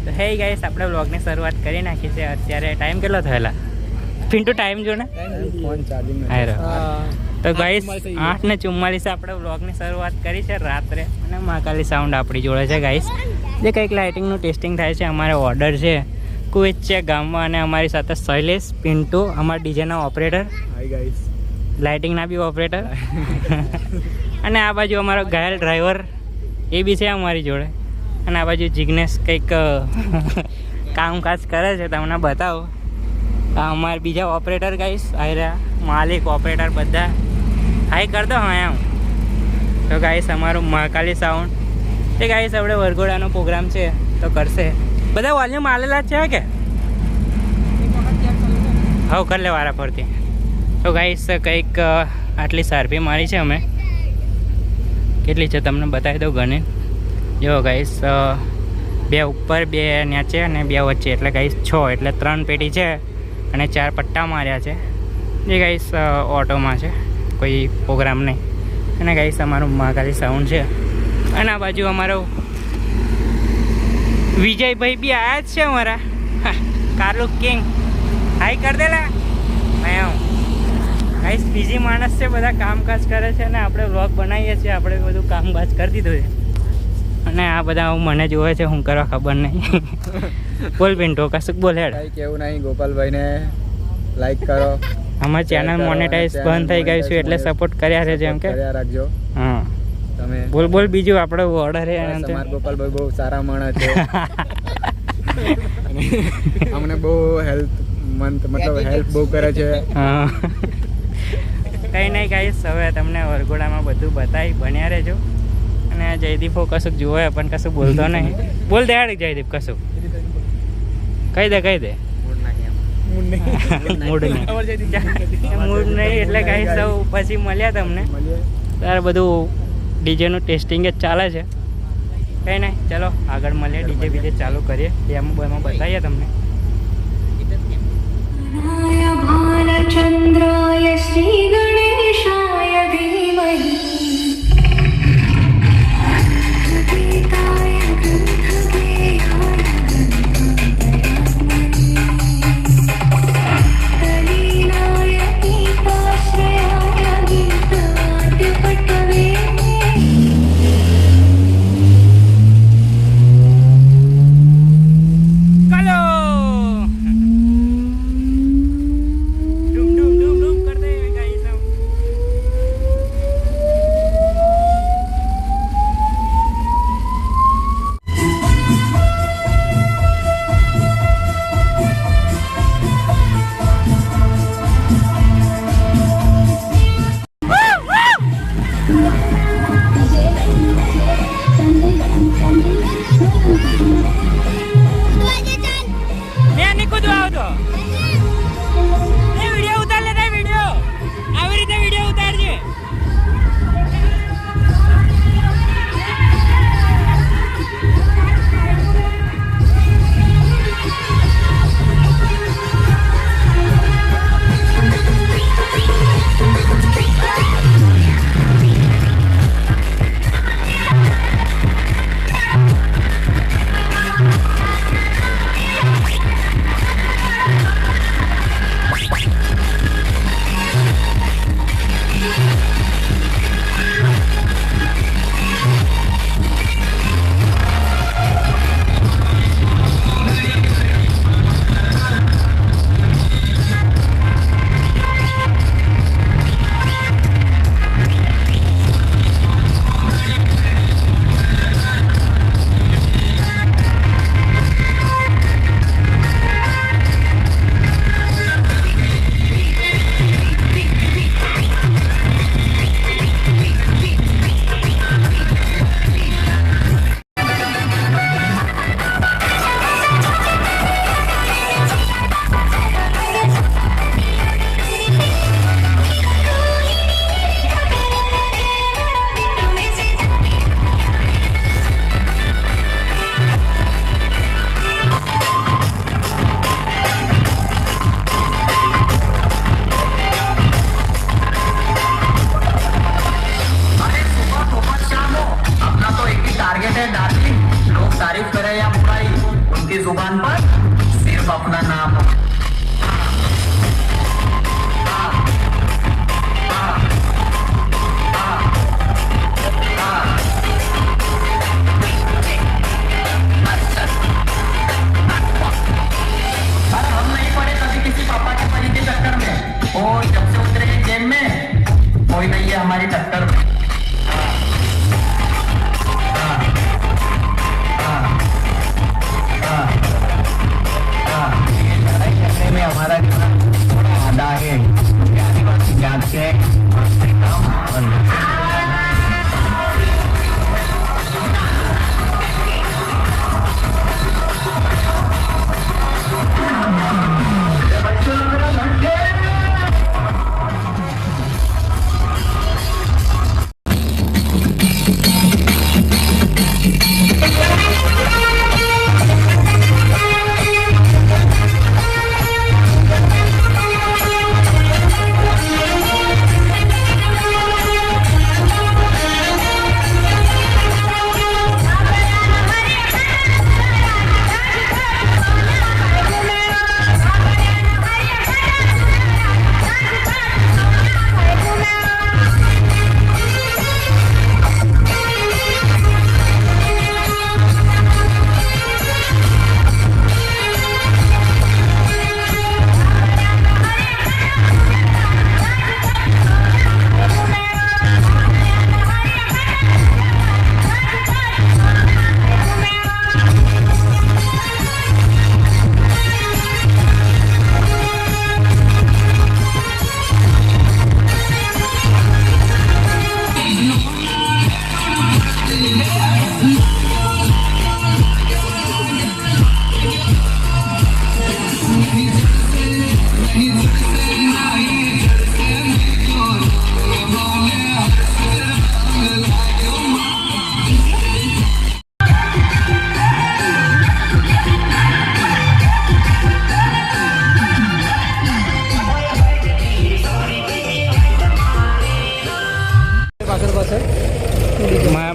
તો હે ગાઈસ આપણે વ્લોગની શરૂઆત કરી નાખી છે. અત્યારે ટાઈમ કેટલો થયેલા પિન્ટુ ટાઈમ જો ને તો ગાઈસ 8:44 આપણે વ્લોગની શરૂઆત કરી છે રાત્રે અને મહાકાલી સાઉન્ડ આપણી જોડે છે ગાઈસ. જે કંઈક લાઇટિંગનું ટેસ્ટિંગ થાય છે. અમારે ઓર્ડર છે કુવેત છે ગામમાં અને અમારી સાથે શૈલેષ પિન્ટુ અમારા ડીજેના ઓપરેટર લાઇટિંગના બી ઓપરેટર અને આ બાજુ અમારો ઘાયલ ડ્રાઈવર એ બી છે અમારી જોડે અને આ બાજુ જિગ્નેશ કંઈક કામકાજ કરે છે તમને બતાવો. અમારા બીજા ઓપરેટર ગાઈસ આવી રહ્યા માલિક ઓપરેટર બધા હાઈ કર દો. હા એમ તો ગાઈસ અમારું મહાકાલી સાઉન્ડ તે ગાઈસ આપણે વરઘોડાનો પ્રોગ્રામ છે તો કરશે. બધા વોલ્યુમ આલેલા છે કે હવે કરી લે વારા ફરતી. તો ગાઈસ કંઈક આટલી સારપી મારી છે અમે. કેટલી છે તમને બતાવી દઉં ગણે. જો ગાઈસ 2 ઉપર 2 નીચે અને 2 વચ્ચે એટલે ગાઈસ 6 એટલે 3 પેટી છે અને 4 પટ્ટા માર્યા છે. જે ગાઈસ ઓટોમાં છે કોઈ પ્રોગ્રામ નહીં. અને ગાઈસ અમારું મહાકાલી સાઉન્ડ છે અને આ બાજુ અમારો વિજયભાઈ બી આવ્યા જ છે અમારા કારલુક કિંગ. હાઈ કર દેલા ગાઈસ બીજી માણસ છે બધા કામકાજ કરે છે અને આપણે વ્લોગ બનાવીએ છીએ. આપણે બધું કામકાજ કરી દીધું છે અને આ બધા મને જોવે છે હું કરવા ખબર નહીં. બોલ પિન્ટુ કશું બોલ હેડ. કેવું નહીં ગોપાલભાઈને લાઈક કરો. અમારી ચેનલ મોનેટાઈઝ બંધ થઈ ગયું છે એટલે સપોર્ટ કર્યા છે જેમ કે રાખજો. હા તમે બોલ બીજું આપણો ઓર્ડર છે. તમારા ગોપાલભાઈ બહુ સારા માણસ છે. અમને બહુ હેલ્પ બહુ કરે છે. હા કંઈ નહીં ગાઈસ હવે તમને વરઘોડામાં બધું બતાવી બન્યા રહેજો. અને જયદીપો કશુંક જોવે પણ કશું બોલતો નહીં. બોલ દે હાડી જયદીપ કશું કહી દે મૂડ નહીં એટલે ગાઈસ સૌ પછી મળ્યા તમને. તારે બધું ડીજેનું ટેસ્ટિંગ જ ચાલે છે. કંઈ નહીં ચલો આગળ મળીએ. ડીજે બીજે ચાલુ કરીએ એમાં બતાવીએ તમને. भालचन्द्राय श्रीगणेशाय धीमहि गीताय ग्रन्थवेयाय गीताश्रयाय गीतवाद्यपटवे उसकी जुबान पर सिर्फ अपना नाम अरे हम नहीं पड़े कभी किसी पापा के परी के चक्कर में। और जब से उतरे हैं गेम में कोई नहीं है हमारी टक्कर में। ये लड़ाई करने में हमारा थोड़ा आधा है। याद से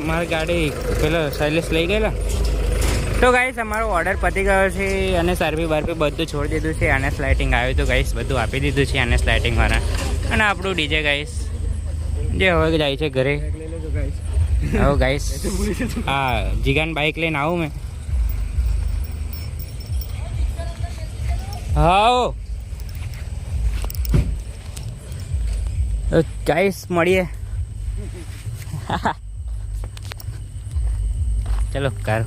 મારી ગાડી પેલો શૈલેષ લઈ ગયેલા. તો ગાઈસ અમારો ઓર્ડર પતી ગયો છે અને સર્વી બર્ફી બધું છોડી દીધું છે. અને લાઇટિંગ આવ્યું હતું ગાઈસ, બધું આપી દીધું છે અને લાઇટિંગ વાળા. અને આપણું ડીજે ગાઈસ જે હવે જાય છે ઘરે. હવે ગાઈસ હા જીગાન બાઇક લઈને આવું મેં. હા ગાઈસ મળીએ. ચલો કર